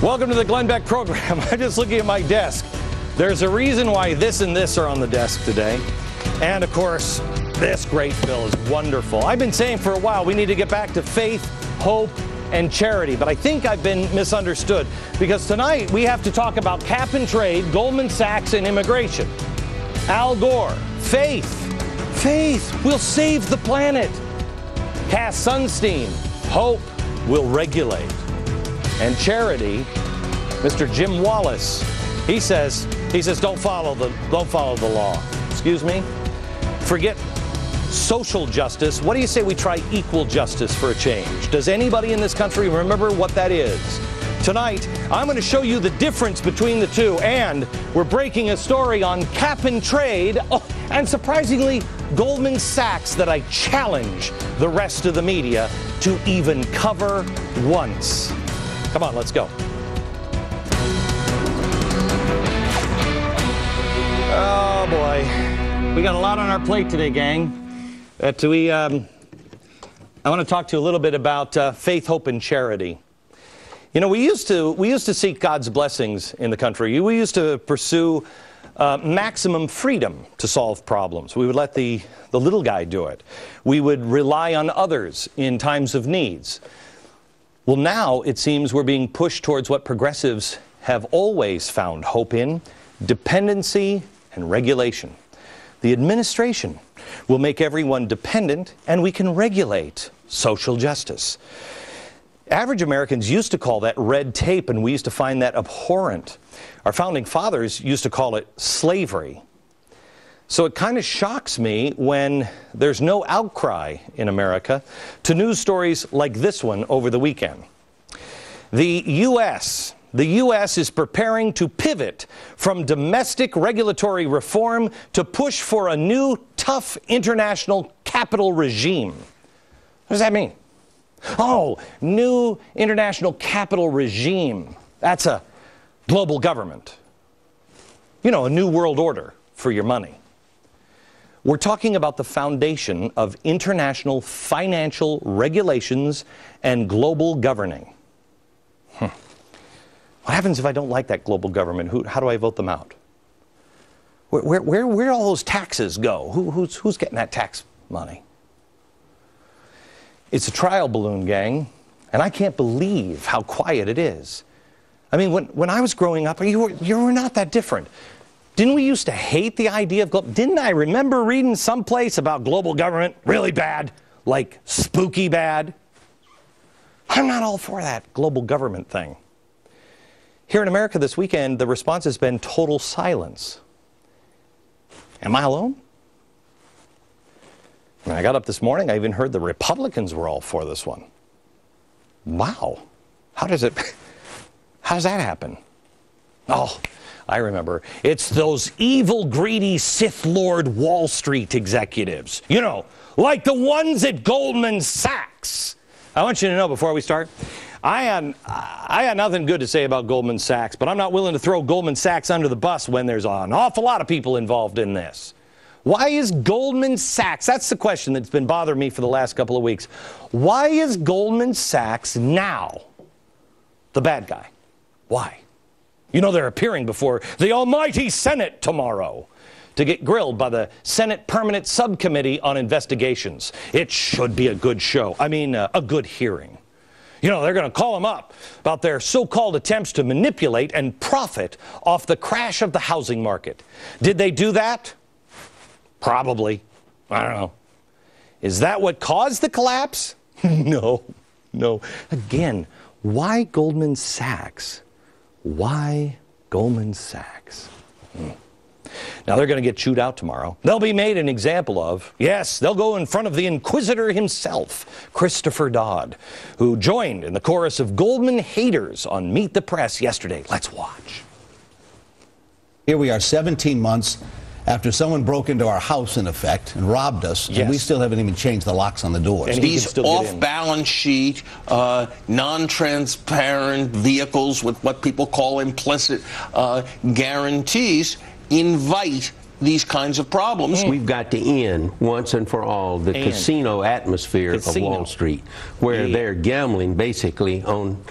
Welcome to the Glenn Beck program. I'm just looking at my desk. There's a reason why this and this are on the desk today. And, of course, this great bill is wonderful. I've been saying for a while we need to get back to faith, hope, and charity. But I think I've been misunderstood because tonight we have to talk about cap and trade, Goldman Sachs, and immigration. Al Gore, faith. Faith will save the planet. Cass Sunstein, hope will regulate. And charity, Mr. Jim Wallace, he says don't follow the law. Excuse me? Forget social justice. What do you say we try equal justice for a change? Does anybody in this country remember what that is? Tonight, I'm going to show you the difference between the two, and we're breaking a story on cap and trade, and surprisingly, Goldman Sachs that I challenge the rest of the media to even cover once. Come on, let's go. Oh, boy. We got a lot on our plate today, gang. I want to talk to you a little bit about faith, hope, and charity. You know, we used to seek God's blessings in the country. We used to pursue maximum freedom to solve problems. We would let the little guy do it. We would rely on others in times of needs. Well, now it seems we're being pushed towards what progressives have always found hope in: dependency and regulation. The administration will make everyone dependent, and we can regulate social justice. Average Americans used to call that red tape, and we used to find that abhorrent. Our founding fathers used to call it slavery. So it kind of shocks me when there's no outcry in America to news stories like this one over the weekend. The U.S. is preparing to pivot from domestic regulatory reform to push for a new, tough international capital regime. What does that mean? Oh, new international capital regime. That's a global government. You know, a new world order for your money. We're talking about the foundation of international financial regulations and global governing. What happens if I don't like that global government? How do I vote them out? Where all those taxes go? Who's getting that tax money? It's a trial balloon, gang, and I can't believe how quiet it is. I mean, when I was growing up, you were not that different. Didn't we used to hate the idea of didn't I remember reading someplace about global government really bad, like spooky bad? I'm not all for that global government thing. Here in America this weekend, the response has been total silence. Am I alone? When I got up this morning, I even heard the Republicans were all for this one. Wow. How does that happen? Oh, I remember. It's those evil, greedy Sith Lord Wall Street executives. You know, like the ones at Goldman Sachs. I want you to know before we start, I had nothing good to say about Goldman Sachs, but I'm not willing to throw Goldman Sachs under the bus when there's an awful lot of people involved in this. Why is Goldman Sachs, that's the question that's been bothering me for the last couple of weeks. Why is Goldman Sachs now the bad guy? Why? You know, they're appearing before the almighty Senate tomorrow to get grilled by the Senate Permanent Subcommittee on Investigations. It should be a good show. I mean, a good hearing. You know, they're going to call them up about their so-called attempts to manipulate and profit off the crash of the housing market. Did they do that? Probably. I don't know. Is that what caused the collapse? No. Again, why Goldman Sachs? Why Goldman Sachs? Now they're going to get chewed out tomorrow. They'll be made an example of. Yes, they'll go in front of the Inquisitor himself, Christopher Dodd, who joined in the chorus of Goldman haters on Meet the Press yesterday. Let's watch. Here we are 17 months after someone broke into our house, in effect, and robbed us, and we still haven't even changed the locks on the doors. And these off-balance sheet, non-transparent vehicles with what people call implicit guarantees invite these kinds of problems. We've got to end once and for all the casino atmosphere of Wall Street, where they're gambling basically on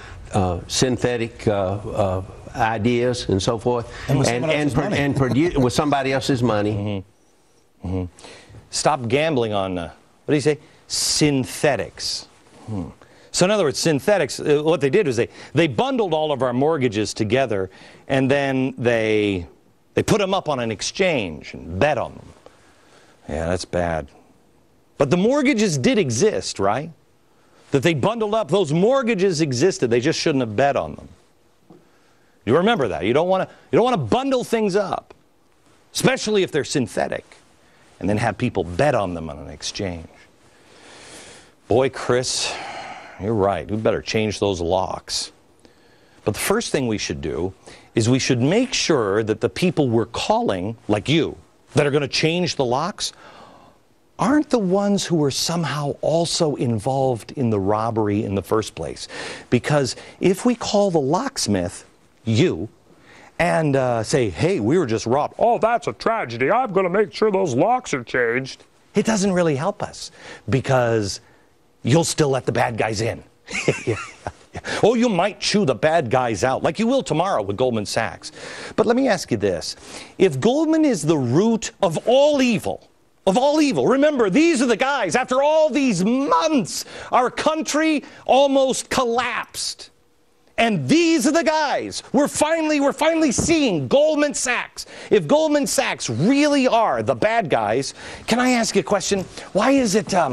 synthetic ideas and so forth, and produce with somebody else's money. Stop gambling on, what do you say? Synthetics. So in other words, synthetics, what they did was they bundled all of our mortgages together, and then they put them up on an exchange and bet on them. Yeah, that's bad. But the mortgages did exist, right? That they bundled up, those mortgages existed. They just shouldn't have bet on them. You remember that. You don't want to bundle things up, especially if they're synthetic, and then have people bet on them on an exchange. Boy, Chris, you're right. We better change those locks. But the first thing we should do is we should make sure that the people we're calling, like you, that are going to change the locks, aren't the ones who were somehow also involved in the robbery in the first place. Because if we call the locksmith, you, and say, hey, we were just robbed. Oh, that's a tragedy. I'm going to make sure those locks are changed. It doesn't really help us because you'll still let the bad guys in. Oh, you might chew the bad guys out, like you will tomorrow with Goldman Sachs. But let me ask you this. If Goldman is the root of all evil, remember, these are the guys, after all these months, our country almost collapsed. And these are the guys. We're finally seeing Goldman Sachs. If Goldman Sachs really are the bad guys, can I ask you a question? Why is it, all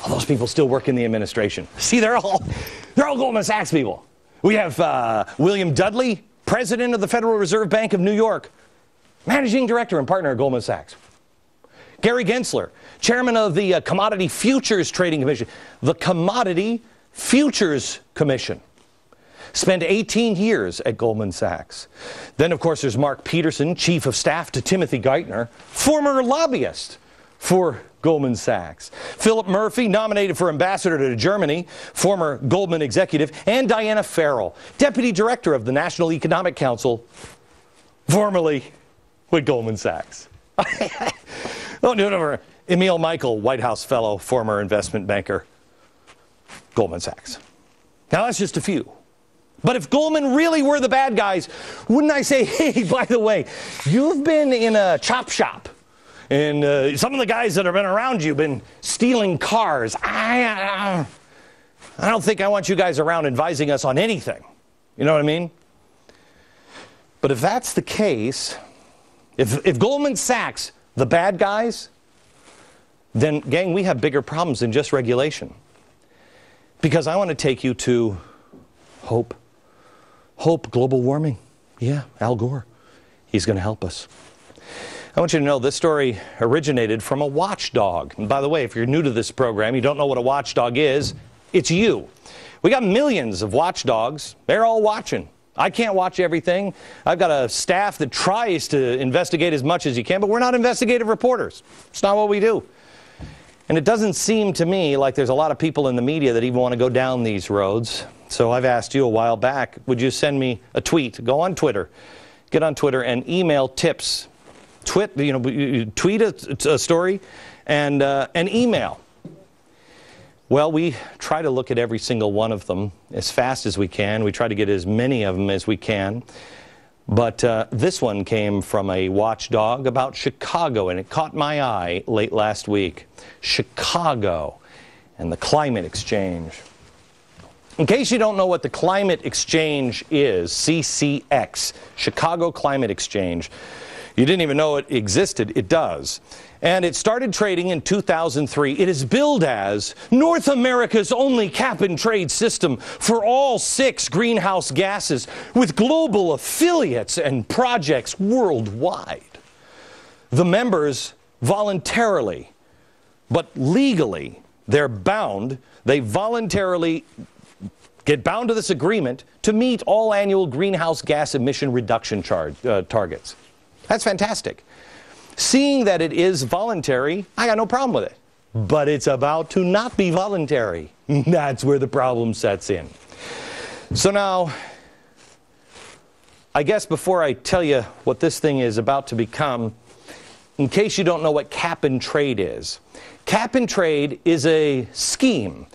those people still work in the administration? See, they're all Goldman Sachs people. We have William Dudley, president of the Federal Reserve Bank of New York, managing director and partner at Goldman Sachs. Gary Gensler, chairman of the Commodity Futures Trading Commission. The Commodity Futures Commission. Spent 18 years at Goldman Sachs. Then, of course, there's Mark Peterson, chief of staff to Timothy Geithner, former lobbyist for Goldman Sachs. Philip Murphy, nominated for ambassador to Germany, former Goldman executive. And Diana Farrell, deputy director of the National Economic Council, formerly with Goldman Sachs. Oh, no. Emil Michael, White House fellow, former investment banker, Goldman Sachs. Now, that's just a few. But if Goldman really were the bad guys, wouldn't I say, hey, by the way, you've been in a chop shop, and some of the guys that have been around you have been stealing cars. I don't think I want you guys around advising us on anything. You know what I mean? But if that's the case, if Goldman Sachs, the bad guys, then, gang, we have bigger problems than just regulation. Because I want to take you to hope. Hope, global warming. Yeah, Al Gore. He's going to help us. I want you to know this story originated from a watchdog. And by the way, if you're new to this program, you don't know what a watchdog is, it's you. We got millions of watchdogs. They're all watching. I can't watch everything. I've got a staff that tries to investigate as much as you can, but we're not investigative reporters. It's not what we do. And it doesn't seem to me like there's a lot of people in the media that even want to go down these roads. So I've asked you a while back, would you send me a tweet? Go on Twitter. Get on Twitter and email tips. Tweet a story and an email. Well, we try to look at every single one of them as fast as we can. We try to get as many of them as we can. But this one came from a watchdog about Chicago, and it caught my eye late last week. Chicago and the climate exchange. In case you don't know what the climate exchange is, CCX, Chicago Climate Exchange, you didn't even know it existed. It does. And it started trading in 2003. It is billed as North America's only cap-and-trade system for all 6 greenhouse gases with global affiliates and projects worldwide. The members voluntarily, but legally, they're bound. They voluntarily get bound to this agreement to meet all annual greenhouse gas emission reduction targets. That's fantastic. Seeing that it is voluntary, I got no problem with it. But it's about to not be voluntary. That's where the problem sets in. So now, I guess before I tell you what this thing is about to become, in case you don't know what cap and trade is a scheme